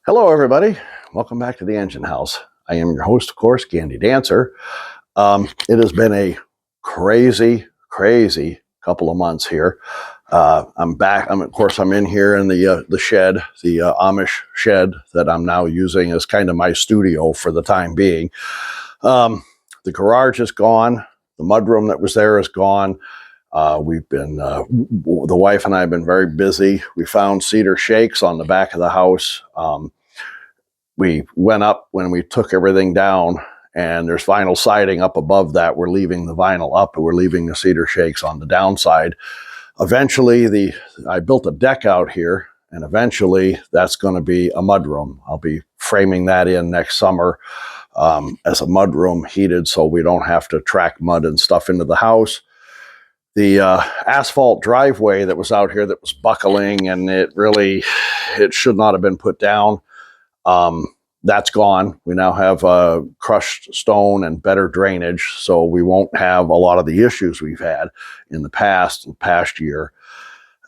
Hello, everybody. Welcome back to the Engine House. I am your host, of course, Gandy Dancer. It has been a crazy couple of months here. I'm back. I'm in here in the shed, the Amish shed that I'm now using as kind of my studio for the time being. The garage is gone. The mudroom that was there is gone. The wife and I have been very busy. We found cedar shakes on the back of the house. We went up when we took everything down, and there's vinyl siding up above that. We're leaving the vinyl up, and we're leaving the cedar shakes on the downside. Eventually, I built a deck out here, and eventually that's going to be a mudroom. I'll be framing that in next summer as a mudroom, heated, so we don't have to track mud and stuff into the house. The asphalt driveway that was out here that was buckling, and it should not have been put down. That's gone. We now have crushed stone and better drainage, so we won't have a lot of the issues we've had in the past year.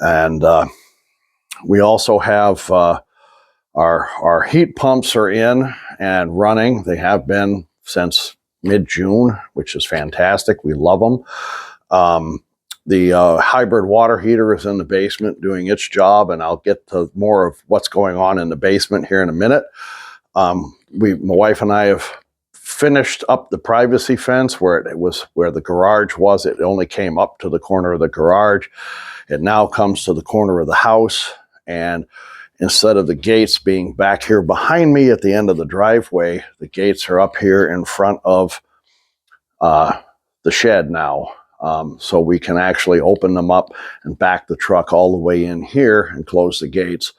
And we also have our heat pumps are in and running. They have been since mid-June, which is fantastic. We love them. The hybrid water heater is in the basement doing its job, and I'll get to more of what's going on in the basement here in a minute. My wife and I have finished up the privacy fence where the garage was. It only came up to the corner of the garage. It now comes to the corner of the house, and instead of the gates being back here behind me at the end of the driveway, the gates are up here in front of the shed now. So we can actually open them up and back the truck all the way in here and close the gates.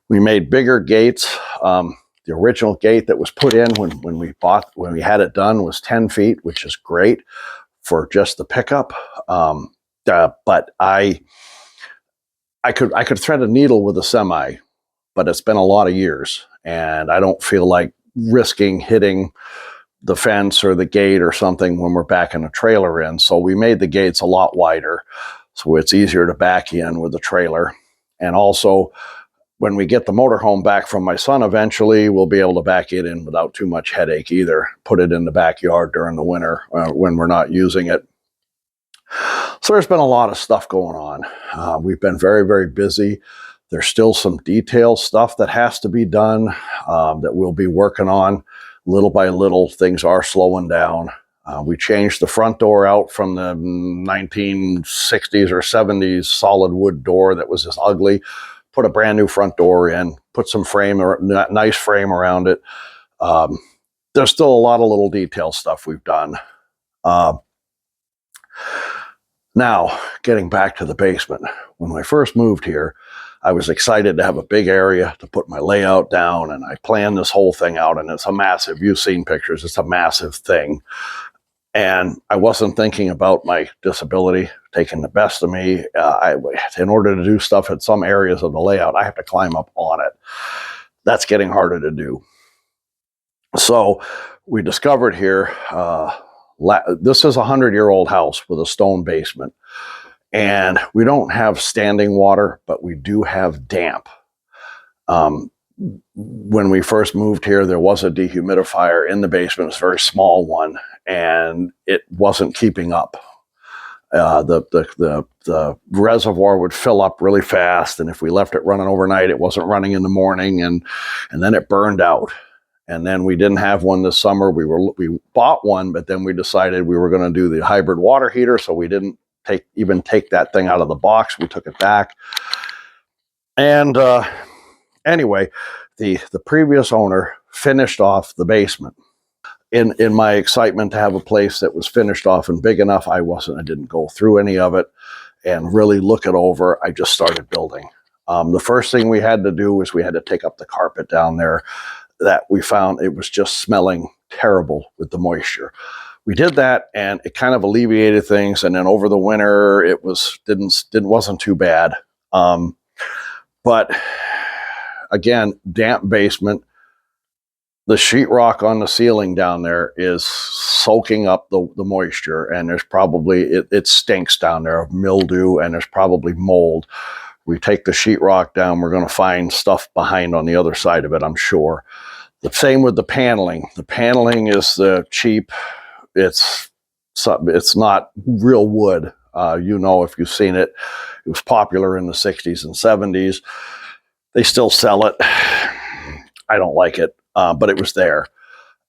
We made bigger gates. The original gate that was put in when we had it done was 10 feet, which is great for just the pickup. But I could thread a needle with a semi, but it's been a lot of years, and I don't feel like risking hitting the fence or the gate or something when we're backing a trailer in. So we made the gates a lot wider, so it's easier to back in with the trailer. And also, when we get the motorhome back from my son, eventually we'll be able to back it in without too much headache either. Put it in the backyard during the winter when we're not using it. So there's been a lot of stuff going on. We've been very busy. There's still some detail stuff that has to be done that we'll be working on. Little by little, things are slowing down. We changed the front door out from the 1960s or 70s solid wood door that was just ugly. Put a brand new front door in, put some nice frame around it. There's still a lot of little detail stuff we've done. Now, getting back to the basement. When I first moved here, I was excited to have a big area to put my layout down, and I planned this whole thing out, and it's a massive, you've seen pictures, it's a massive thing. And I wasn't thinking about my disability taking the best of me. In order to do stuff in some areas of the layout, I have to climb up on it. That's getting harder to do. So we discovered here, this is a 100-year-old house with a stone basement. And we don't have standing water, but we do have damp. When we first moved here, there was a dehumidifier in the basement. It's a very small one, and it wasn't keeping up. The reservoir would fill up really fast, and if we left it running overnight, it wasn't running in the morning, and then it burned out. And then we didn't have one this summer. We bought one, but then we decided we were going to do the hybrid water heater, so we didn't take that thing out of the box. We took it back. And anyway, the previous owner finished off the basement. In my excitement to have a place that was finished off and big enough, I didn't go through any of it and really look it over. I just started building. The first thing we had to do was we had to take up the carpet down there that we found it was just smelling terrible with the moisture. We did that, and it kind of alleviated things. And then over the winter, it wasn't too bad. But again, damp basement. The sheetrock on the ceiling down there is soaking up the moisture, and there's probably it stinks down there of mildew, and there's probably mold. we take the sheetrock down, we're going to find stuff behind on the other side of it, I'm sure. The same with the paneling. The paneling is cheap. It's not real wood. You know, if you've seen it, it was popular in the 60s and 70s. They still sell it. I don't like it, but it was there.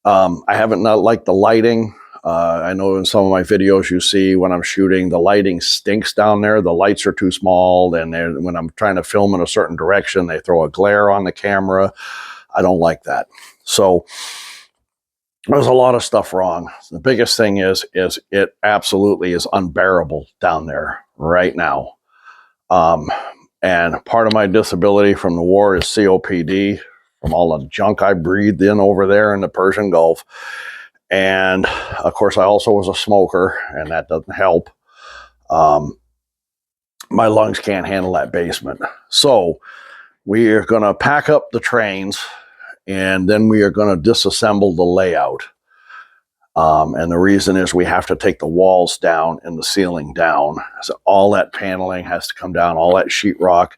I haven't not liked the lighting. I know in some of my videos you see when I'm shooting, the lighting stinks down there. The lights are too small, and when I'm trying to film in a certain direction, they throw a glare on the camera. I don't like that. So there's a lot of stuff wrong. The biggest thing is it absolutely is unbearable down there right now. And part of my disability from the war is COPD, from all the junk I breathed in over there in the Persian Gulf. And of course, I also was a smoker, and that doesn't help. My lungs can't handle that basement. So we are going to pack up the trains, and then we are going to disassemble the layout. And the reason is we have to take the walls down and the ceiling down. So all that paneling has to come down, all that sheetrock.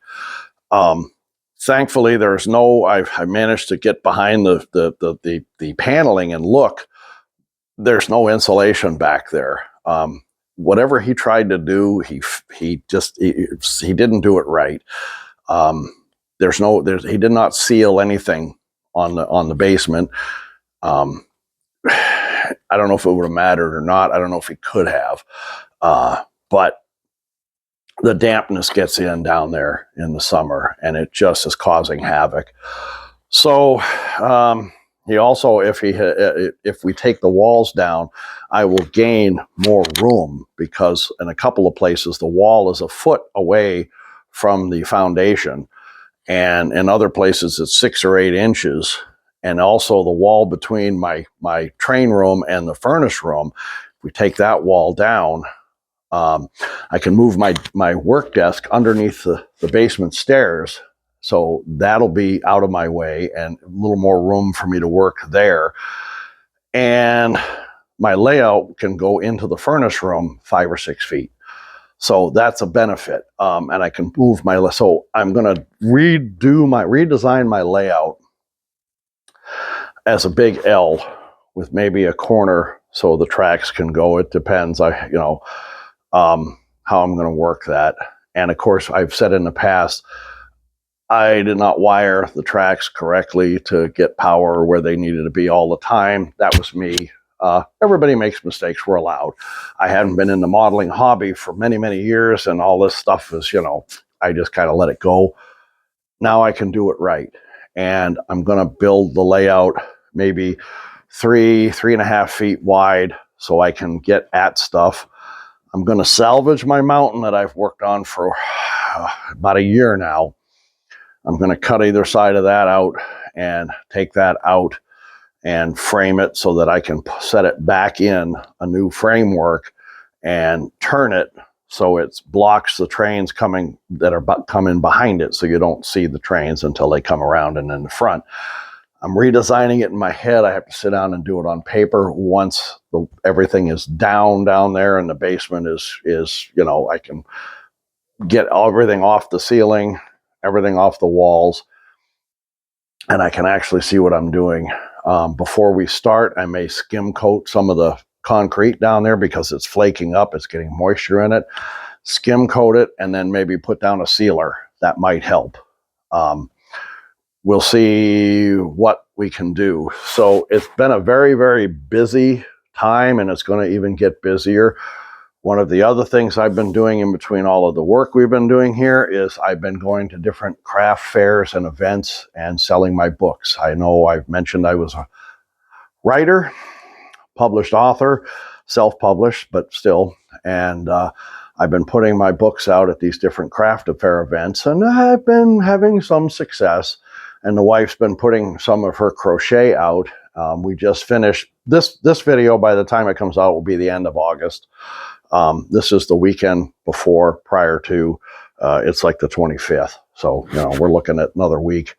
Thankfully, there's no, I managed to get behind the paneling and look. There's no insulation back there. Whatever he tried to do, he didn't do it right. He did not seal anything on the basement. I don't know if it would have mattered or not. I don't know if he could have, but the dampness gets in down there in the summer, and it just is causing havoc. So he also, if we take the walls down, I will gain more room, because in a couple of places the wall is a foot away from the foundation, and in other places it's 6 or 8 inches. And also the wall between my train room and the furnace room, if we take that wall down, I can move my work desk underneath the basement stairs. So that'll be out of my way and a little more room for me to work there. And my layout can go into the furnace room 5 or 6 feet. So that's a benefit. And I can move so I'm going to redesign my layout as a big L with maybe a corner so the tracks can go. It depends, how I'm going to work that. And of course, I've said in the past, I did not wire the tracks correctly to get power where they needed to be all the time. That was me. Everybody makes mistakes. We're allowed. I hadn't been in the modeling hobby for many, many years, and all this stuff is, I just kind of let it go. Now I can do it right. And I'm going to build the layout maybe 3.5 feet wide so I can get at stuff. I'm going to salvage my mountain that I've worked on for about a year now. I'm going to cut either side of that out and take that out and frame it so that I can set it back in a new framework and turn it so it blocks the trains coming behind it, so you don't see the trains until they come around and in the front. I'm redesigning it in my head. I have to sit down and do it on paper once everything is down there and the basement is I can get everything off the ceiling, everything off the walls, and I can actually see what I'm doing. Before we start, I may skim coat some of the concrete down there because it's flaking up, it's getting moisture in it. Skim coat it and then maybe put down a sealer. That might help. We'll see what we can do. So it's been a very, very busy time, and it's going to even get busier. One of the other things I've been doing in between all of the work we've been doing here is I've been going to different craft fairs and events and selling my books. I know I've mentioned I was a writer, published author, self-published, but still. And I've been putting my books out at these different craft fair events, and I've been having some success. And the wife's been putting some of her crochet out. We just finished this video. By the time it comes out, will be the end of August. This is the weekend prior to, it's like the 25th. So, we're looking at another week.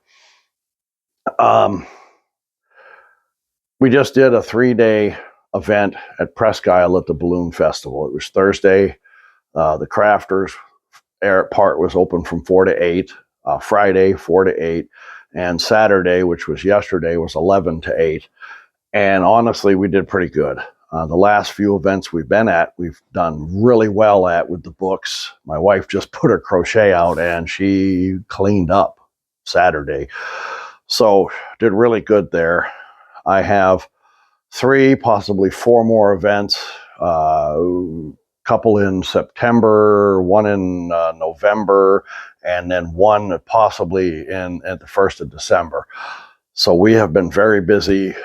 We just did a 3-day event at Presque Isle at the Balloon Festival. It was Thursday. The crafters part was open from 4 to 8. Friday, 4 to 8. And Saturday, which was yesterday, was 11 to 8. And honestly, we did pretty good. The last few events we've been at, we've done really well at with the books. My wife just put her crochet out and she cleaned up Saturday. So did really good there. I have 3, possibly 4 more events. Couple in September, 1 in November, and then 1 possibly at the 1st of December. So we have been very busy.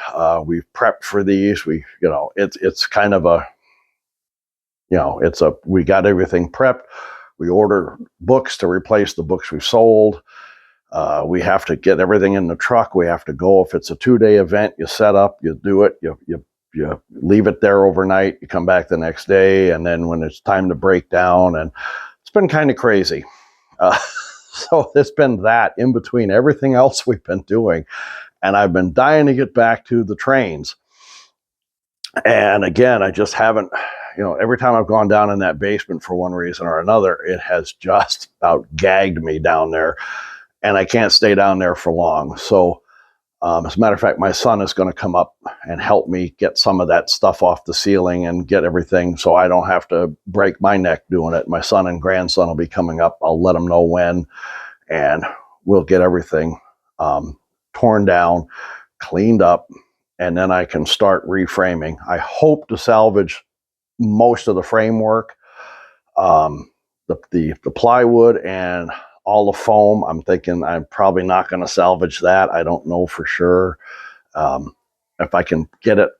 We've prepped for these. It's kind of a, we got everything prepped. We order books to replace the books we've sold. We have to get everything in the truck. We have to go. If it's a 2-day event, you set up, you do it, you leave it there overnight, you come back the next day, and then when it's time to break down, and it's been kind of crazy. So it's been that in between everything else we've been doing. And I've been dying to get back to the trains. And again, I just haven't, every time I've gone down in that basement for one reason or another, it has just about gagged me down there. And I can't stay down there for long. So as a matter of fact, my son is going to come up and help me get some of that stuff off the ceiling and get everything so I don't have to break my neck doing it. My son and grandson will be coming up. I'll let them know when, and we'll get everything torn down, cleaned up, and then I can start reframing. I hope to salvage most of the framework, the plywood, and all the foam. I'm thinking I'm probably not going to salvage that. I don't know for sure. If I can get it,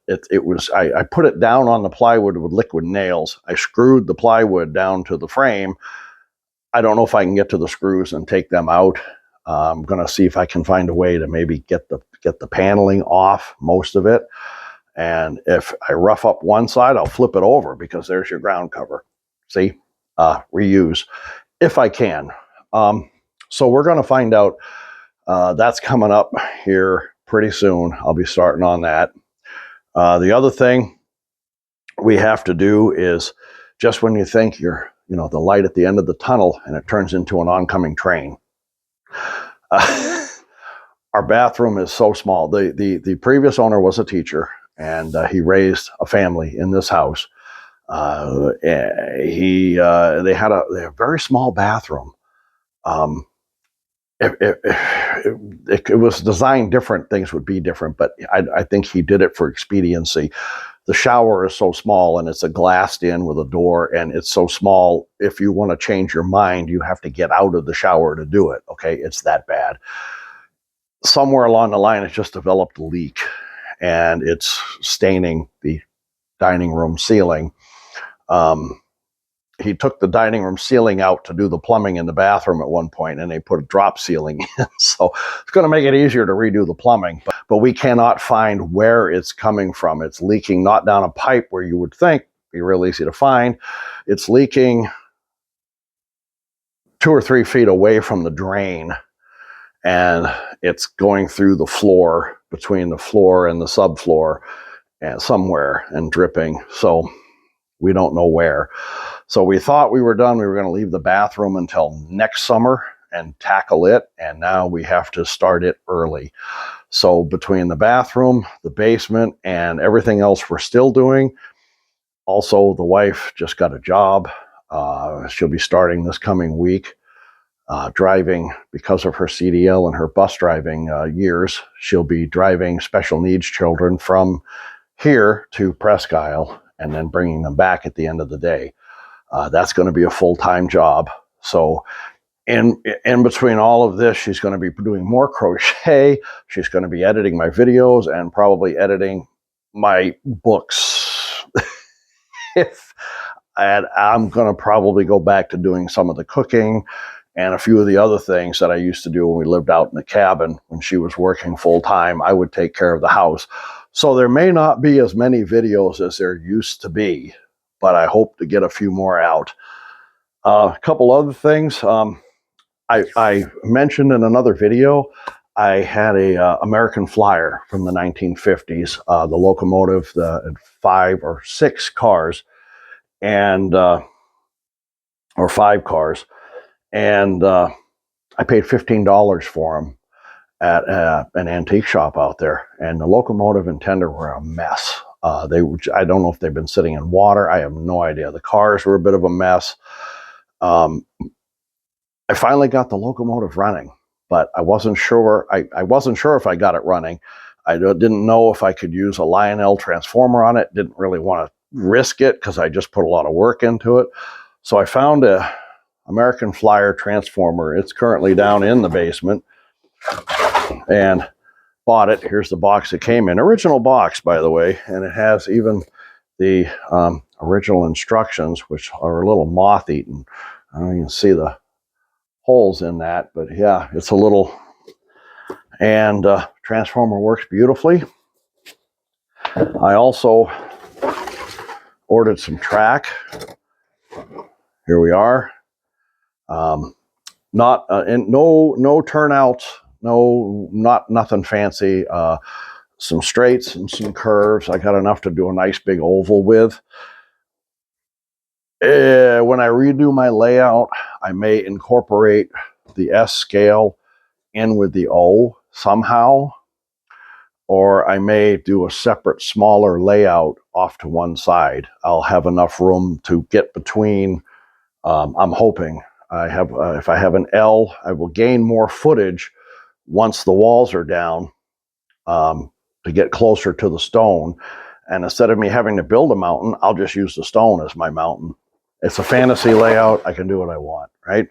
I put it down on the plywood with liquid nails. I screwed the plywood down to the frame. I don't know if I can get to the screws and take them out. I'm going to see if I can find a way to maybe get the paneling off, most of it. And if I rough up one side, I'll flip it over because there's your ground cover. See, reuse if I can. So we're going to find out. That's coming up here pretty soon. I'll be starting on that. The other thing we have to do is just when you think you're, the light at the end of the tunnel and it turns into an oncoming train. Our bathroom is so small. The previous owner was a teacher, and he raised a family in this house. They had a very small bathroom. If it was designed different, things would be different, but I think he did it for expediency. The shower is so small, and it's a glassed in with a door, and it's so small, if you want to change your mind, you have to get out of the shower to do it, okay? It's that bad. Somewhere along the line, it's just developed a leak, and it's staining the dining room ceiling. He took the dining room ceiling out to do the plumbing in the bathroom at one point, and they put a drop ceiling in. So it's going to make it easier to redo the plumbing, but we cannot find where it's coming from. It's leaking not down a pipe where you would think it'd be real easy to find. It's leaking 2 or 3 feet away from the drain, and it's going through the floor, between the floor and the subfloor, and somewhere, and dripping. So we don't know where. So we thought we were done. We were going to leave the bathroom until next summer and tackle it. And now we have to start it early. So between the bathroom, the basement, and everything else we're still doing. Also, the wife just got a job. She'll be starting this coming week. Driving, because of her CDL and her bus driving years, she'll be driving special needs children from here to Presque Isle and then bringing them back at the end of the day. That's going to be a full-time job. So in between all of this, she's going to be doing more crochet. She's going to be editing my videos and probably editing my books. And I'm going to probably go back to doing some of the cooking and a few of the other things that I used to do when we lived out in the cabin. When she was working full-time, I would take care of the house. So there may not be as many videos as there used to be, but I hope to get a few more out. A couple other things. I mentioned in another video, I had a American Flyer from the 1950s, the locomotive, the 5 or 6 cars, and or 5 cars. and I paid $15 for them at an antique shop out there. And the locomotive and tender were a mess. I don't know if they've been sitting in water. I have no idea. The cars were a bit of a mess. I finally got the locomotive running, but I wasn't sure. I wasn't sure if I got it running. I didn't know if I could use a Lionel transformer on it. Didn't really want to risk it because I just put a lot of work into it. So I found a American Flyer transformer. It's currently down in the basement, and bought it. Here's the box it came in. Original box, by the way, and it has even the original instructions, which are a little moth-eaten. I don't even see the holes in that, but yeah, it's a little, and transformer works beautifully. I also ordered some track. Here we are. Not and no turnouts, nothing fancy. Some straights and some curves. I got enough to do a nice big oval with. When I redo my layout, I may incorporate the S scale in with the O somehow, or I may do a separate smaller layout off to one side. I'll have enough room to get between. I'm hoping I have, if I have an L, I will gain more footage once the walls are down to get closer to the stone. And instead of me having to build a mountain, I'll just use the stone as my mountain. It's a fantasy layout. I can do what I want, right?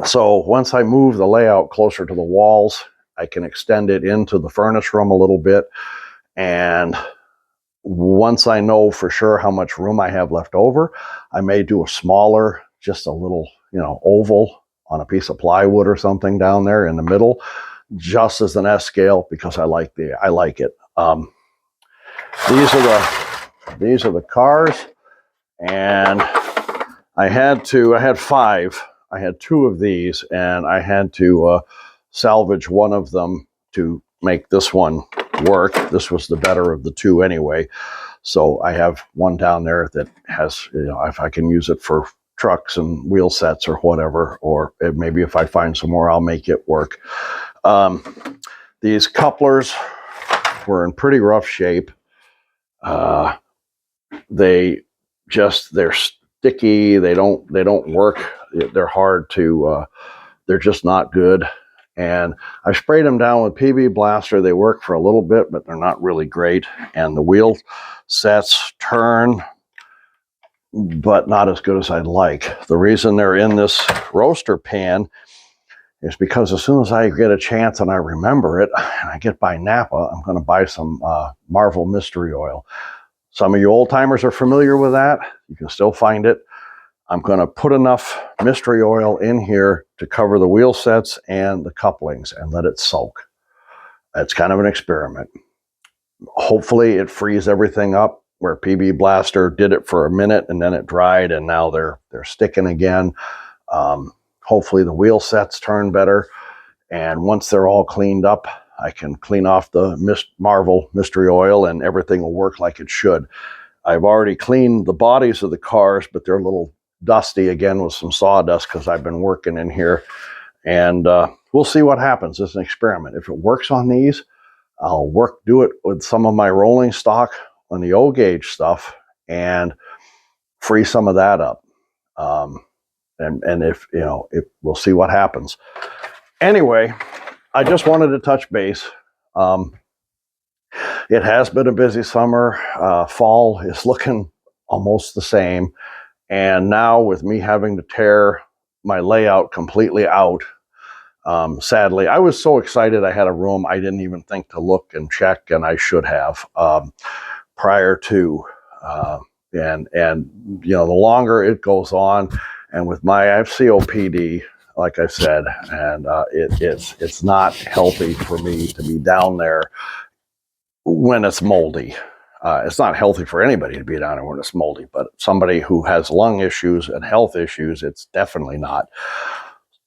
So once I move the layout closer to the walls, I can extend it into the furnace room a little bit. And once I know for sure how much room I have left over, I may do a smaller, just a little, oval on a piece of plywood or something down there in the middle, just as an S scale, because I like it. These are the cars, and I had 5. I had 2 of these, and I had to salvage one of them to make this one work. This was the better of the 2 anyway. So I have one down there that has, if I can use it for trucks and wheel sets or whatever, or maybe if I find some more, I'll make it work. These couplers were in pretty rough shape. They're sticky. They don't work. They're hard to, they're just not good. And I sprayed them down with PB Blaster. They work for a little bit, but they're not really great. And the wheel sets turn, but not as good as I'd like. The reason they're in this roaster pan is because as soon as I get a chance and I remember it, and I get by Napa, I'm going to buy some Marvel Mystery Oil. Some of you old timers are familiar with that. You can still find it. I'm going to put enough mystery oil in here to cover the wheel sets and the couplings and let it soak. It's kind of an experiment. Hopefully it frees everything up, where PB Blaster did it for a minute and then it dried and now they're sticking again. Hopefully the wheel sets turn better. And once they're all cleaned up, I can clean off the Marvel Mystery Oil and everything will work like it should. I've already cleaned the bodies of the cars, but they're a little dusty again with some sawdust because I've been working in here. And we'll see what happens. It's an experiment. If it works on these, I'll do it with some of my rolling stock on the O-gauge stuff and free some of that up. And if we'll see what happens. Anyway, I just wanted to touch base. It has been a busy summer. Fall is looking almost the same. And now with me having to tear my layout completely out, sadly, I was so excited I had a room. I didn't even think to look and check, and I should have prior to. And the longer it goes on, and with I have COPD, like I said, and it's not healthy for me to be down there when it's moldy. It's not healthy for anybody to be down there when it's moldy, but somebody who has lung issues and health issues, it's definitely not.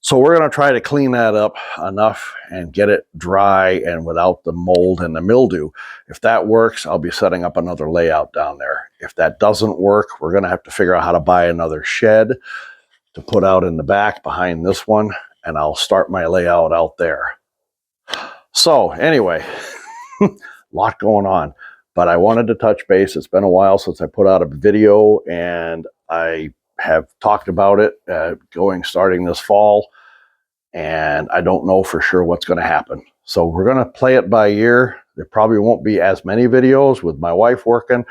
So we're going to try to clean that up enough and get it dry and without the mold and the mildew. If that works, I'll be setting up another layout down there. If that doesn't work, we're going to have to figure out how to buy another shed to put out in the back behind this one, and I'll start my layout out there. So anyway, a lot going on, but I wanted to touch base. It's been a while since I put out a video, and I have talked about it starting this fall, and I don't know for sure what's going to happen. So we're going to play it by ear. There probably won't be as many videos with my wife working,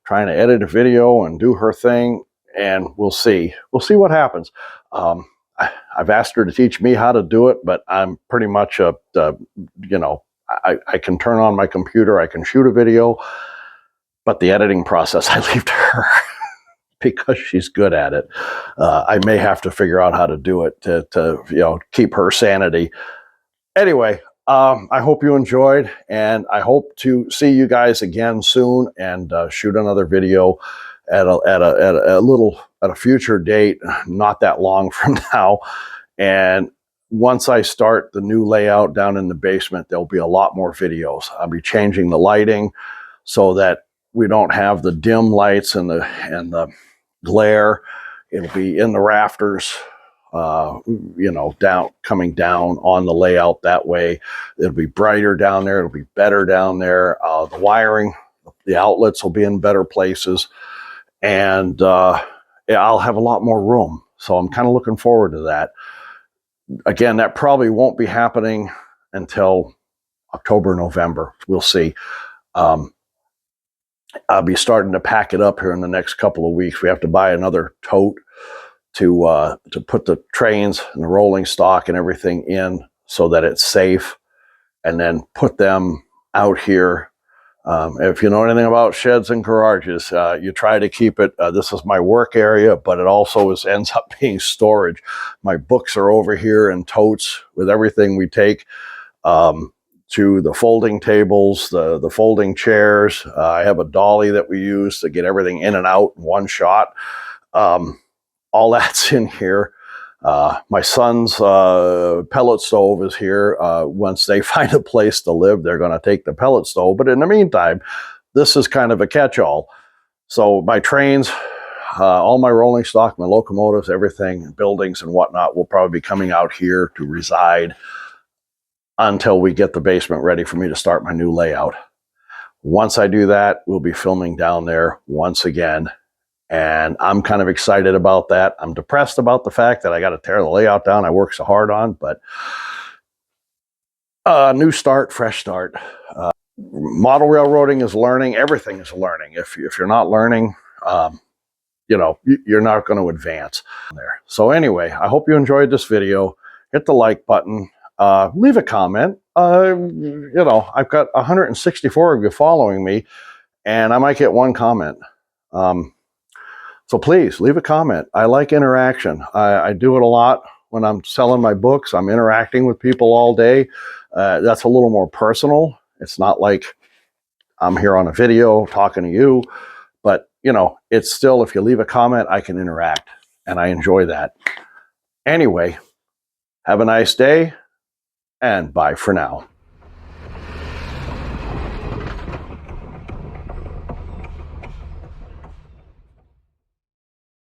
trying to edit a video and do her thing, and we'll see. We'll see what happens. I've asked her to teach me how to do it, but I'm pretty much I can turn on my computer, I can shoot a video, but the editing process I leave to her because she's good at it. I may have to figure out how to do it to keep her sanity. Anyway, I hope you enjoyed, and I hope to see you guys again soon and shoot another video at a future date, not that long from now. And once I start the new layout down in the basement, there'll be a lot more videos. I'll be changing the lighting so that we don't have the dim lights and the glare. It'll be in the rafters, coming down on the layout that way. It'll be brighter down there. It'll be better down there. The wiring, the outlets will be in better places, and I'll have a lot more room. So I'm kind of looking forward to that. Again, that probably won't be happening until October, November. We'll see. I'll be starting to pack it up here in the next couple of weeks. We have to buy another tote to put the trains and the rolling stock and everything in so that it's safe, and then put them out here. If you know anything about sheds and garages, you try to keep it, this is my work area, but it also ends up being storage. My books are over here in totes with everything we take, to the folding tables, the folding chairs. I have a dolly that we use to get everything in and out in one shot. All that's in here. My son's pellet stove is here. Once they find a place to live, they're going to take the pellet stove. But in the meantime, this is kind of a catch-all. So my trains, all my rolling stock, my locomotives, everything, buildings and whatnot will probably be coming out here to reside until we get the basement ready for me to start my new layout. Once I do that, we'll be filming down there once again. And I'm kind of excited about that. I'm depressed about the fact that I got to tear the layout down I worked so hard on, but new start, fresh start. Model railroading is learning. Everything is learning. If you're not learning, you're not going to advance there. So anyway, I hope you enjoyed this video. Hit the like button. Leave a comment. I've got 164 of you following me, and I might get one comment. So please leave a comment. I like interaction. I do it a lot when I'm selling my books. I'm interacting with people all day. That's a little more personal. It's not like I'm here on a video talking to you, but it's still, if you leave a comment, I can interact, and I enjoy that. Anyway, have a nice day, and bye for now.